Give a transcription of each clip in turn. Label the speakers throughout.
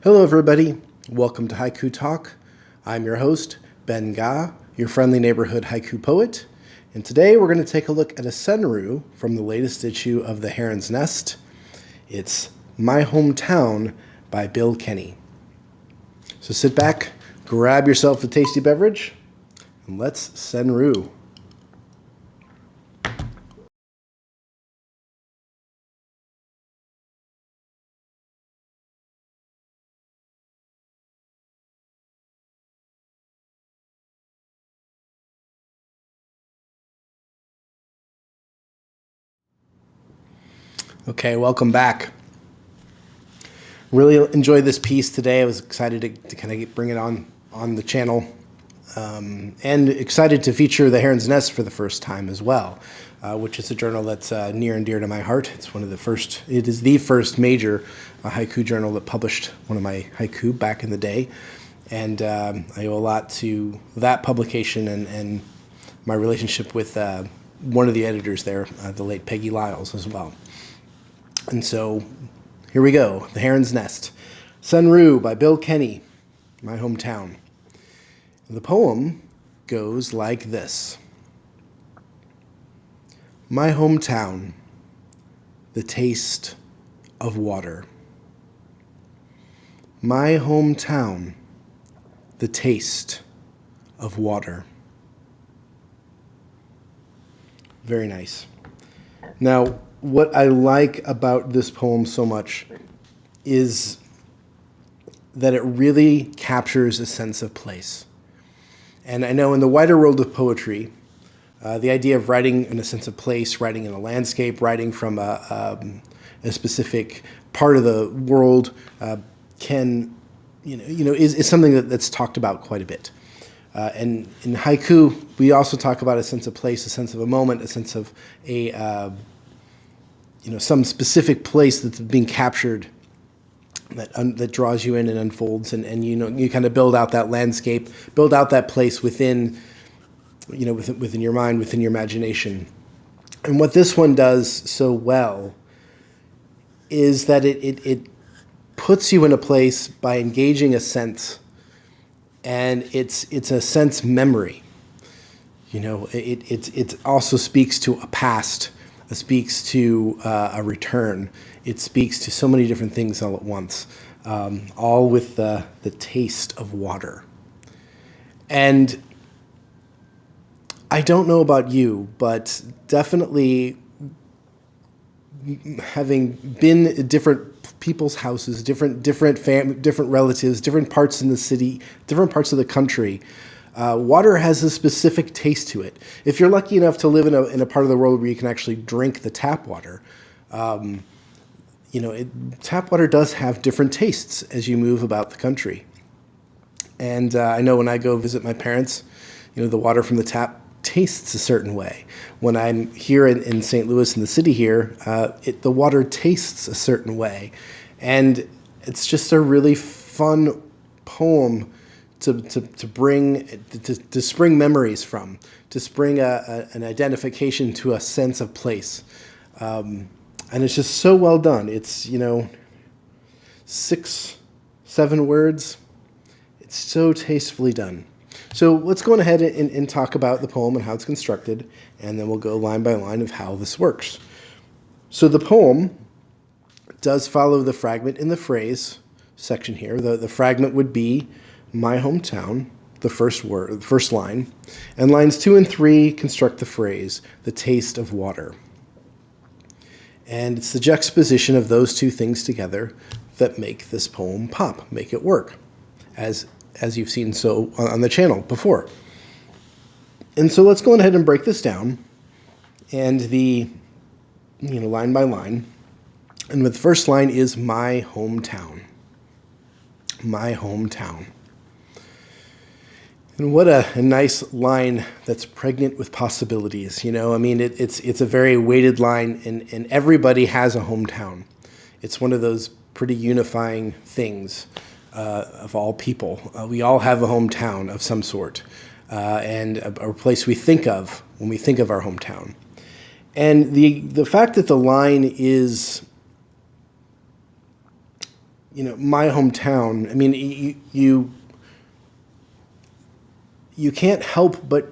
Speaker 1: Hello everybody, welcome to Haiku Talk. I'm your host, Ben Ga, your friendly neighborhood haiku poet, and today we're going to take a look at a Senryu from the latest issue of The Heron's Nest. It's My Hometown by Bill Kenney. So sit back, grab yourself a tasty beverage, and let's Senryu. Okay, welcome back. Really enjoyed this piece today. I was excited to kind of bring it on the channel, and excited to feature The Heron's Nest for the first time as well, which is a journal that's near and dear to my heart. It's one of the first. It is the first major haiku journal that published one of my haiku back in the day, and I owe a lot to that publication and my relationship with one of the editors there, the late Peggy Lyles, as well. And so, here we go, The Heron's Nest. Senryu by Bill Kenney, My Hometown. The poem goes like this. My hometown, the taste of water. My hometown, the taste of water. Very nice. Now, what I like about this poem so much is that it really captures a sense of place. And I know in the wider world of poetry, the idea of writing in a sense of place, writing in a landscape, writing from a specific part of the world is something that's talked about quite a bit. And in haiku, we also talk about a sense of place, a sense of a moment, a sense of some specific place that's being captured that draws you in and unfolds, and you kind of build out that landscape, build out that place within your mind, within your imagination. And what this one does so well is that it puts you in a place by engaging a sense, and it's a sense memory. It also speaks to a past. It speaks to a return. It speaks to so many different things all at once, all with the taste of water. And I don't know about you, but definitely having been at different people's houses, different relatives, different parts in the city, different parts of the country, water has a specific taste to it. If you're lucky enough to live in a part of the world where you can actually drink the tap water, tap water does have different tastes as you move about the country. And I know when I go visit my parents, the water from the tap tastes a certain way. When I'm here in St. Louis in the city here, the water tastes a certain way. And it's just a really fun poem to spring memories from, to spring an identification to a sense of place. And it's just so well done. It's, 6-7 words. It's so tastefully done. So let's go ahead and talk about the poem and how it's constructed, and then we'll go line by line of how this works. So the poem does follow the fragment in the phrase section here. The fragment would be my hometown, the first line, and lines 2 and 3 construct the phrase, the taste of water. And it's the juxtaposition of those two things together that make this poem pop, make it work, as you've seen so on the channel before. And so let's go ahead and break this down, and line by line. And the first line is my hometown. My hometown. And what a nice line that's pregnant with possibilities. It's a very weighted line, and everybody has a hometown. It's one of those pretty unifying things of all people. We all have a hometown of some sort, and a place we think of when we think of our hometown. And the fact that the line is my hometown. I mean, you can't help but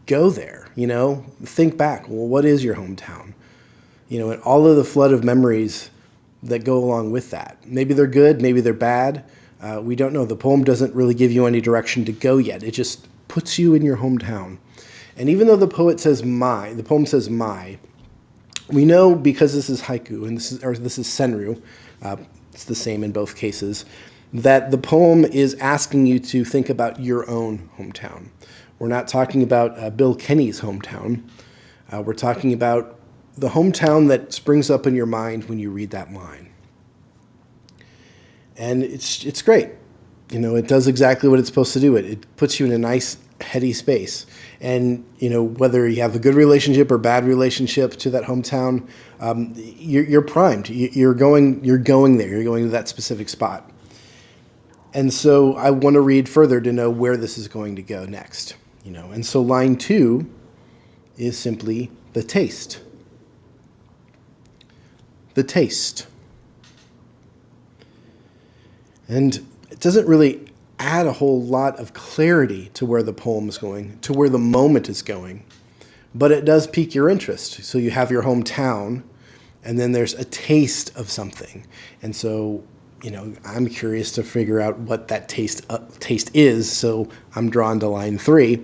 Speaker 1: go there. Think back. Well, what is your hometown? And all of the flood of memories that go along with that. Maybe they're good, maybe they're bad. We don't know. The poem doesn't really give you any direction to go yet. It just puts you in your hometown. And even though the poem says my, we know, because this is haiku and this is senryu, it's the same in both cases, that the poem is asking you to think about your own hometown. We're not talking about Bill Kenney's hometown. We're talking about the hometown that springs up in your mind when you read that line. And it's great. It does exactly what it's supposed to do. It puts you in a nice, heady space. And, whether you have a good relationship or bad relationship to that hometown, you're primed. You're going there. You're going to that specific spot. And so I want to read further to know where this is going to go next. And so line 2 is simply the taste. The taste. And it doesn't really add a whole lot of clarity to where the poem is going, to where the moment is going, but it does pique your interest. So you have your hometown, and then there's a taste of something. And so, I'm curious to figure out what that taste is, so I'm drawn to line 3.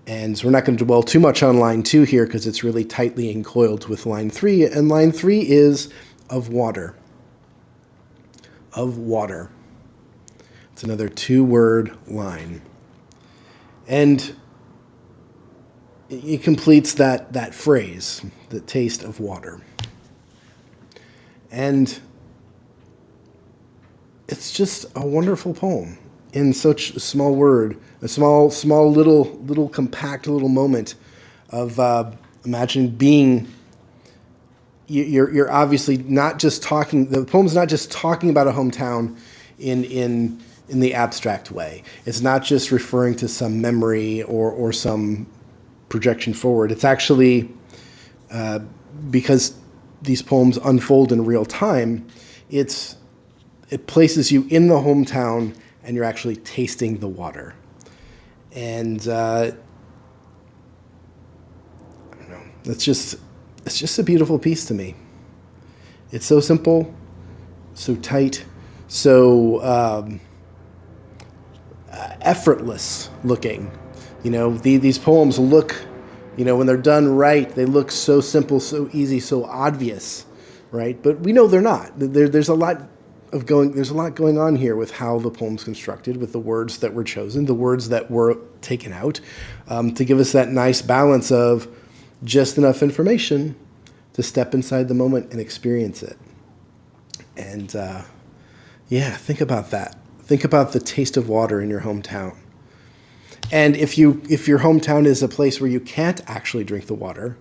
Speaker 1: And so we're not going to dwell too much on line 2 here because it's really tightly encoiled with line 3. And line 3 is of water. Of water. It's another 2-word line. And it completes that phrase, the taste of water. And it's just a wonderful poem in such a small word, a small little compact little moment of imagining being. You're obviously not just talking. The poem's not just talking about a hometown in the abstract way. It's not just referring to some memory or some projection forward. It's actually because these poems unfold in real time. It places you in the hometown, and you're actually tasting the water. And I don't know. It's just a beautiful piece to me. It's so simple, so tight, so effortless looking. These poems look, when they're done right, they look so simple, so easy, so obvious, right? But we know they're not. There's a lot going on here with how the poem's constructed, with the words that were chosen, the words that were taken out, to give us that nice balance of just enough information to step inside the moment and experience it. And think about that. Think about the taste of water in your hometown. And if your hometown is a place where you can't actually drink the water,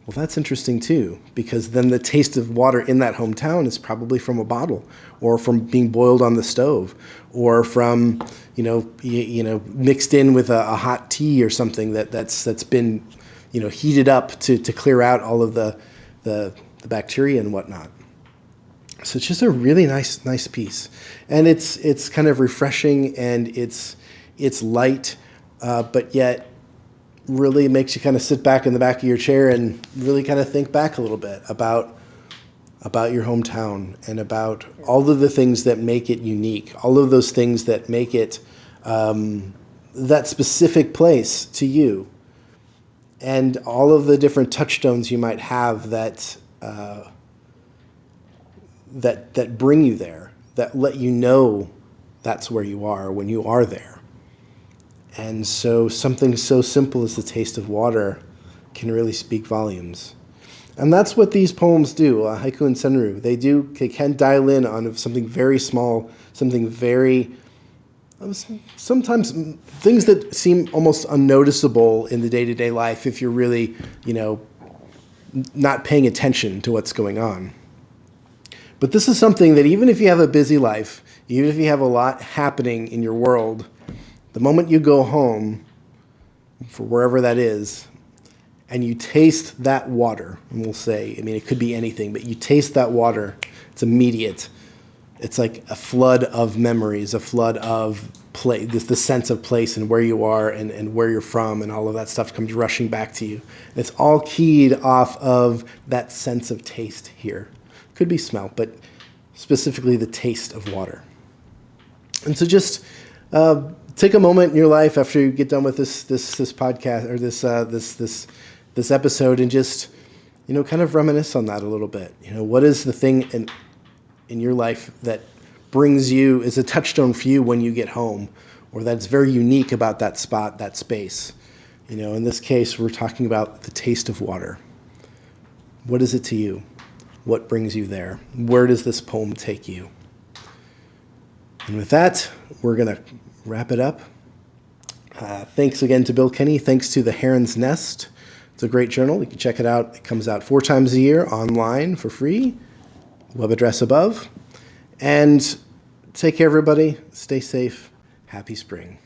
Speaker 1: well, that's interesting too, because then the taste of water in that hometown is probably from a bottle, or from being boiled on the stove, or from mixed in with a hot tea or something that's been heated up to clear out all of the bacteria and whatnot. So it's just a really nice piece, and it's kind of refreshing, and it's light, but yet really makes you kind of sit back in the back of your chair and really kind of think back a little bit about your hometown and about all of the things that make it unique, all of those things that make it that specific place to you, and all of the different touchstones you might have that bring you there, that let you know that's where you are when you are there. And so something so simple as the taste of water can really speak volumes. And that's what these poems do, Haiku and Senryu. They can dial in on something very small, something very, sometimes things that seem almost unnoticeable in the day-to-day life if you're really, not paying attention to what's going on. But this is something that even if you have a busy life, even if you have a lot happening in your world, the moment you go home, for wherever that is, and you taste that water, and we'll say, it could be anything, but you taste that water, it's immediate. It's like a flood of memories, a flood of place, the sense of place and where you are and where you're from, and all of that stuff comes rushing back to you. It's all keyed off of that sense of taste here. Could be smell, but specifically the taste of water. And so just take a moment in your life after you get done with this podcast or this episode, and just kind of reminisce on that a little bit. What is the thing in your life that brings you, is a touchstone for you when you get home, or that's very unique about that spot, that space? In this case, we're talking about the taste of water. What is it to you? What brings you there? Where does this poem take you? And with that, we're going to wrap it up. Thanks again to Bill Kenney. Thanks to the Heron's Nest. It's a great journal. You can check it out. It comes out 4 times a year online for free. Web address above. And take care, everybody. Stay safe. Happy spring.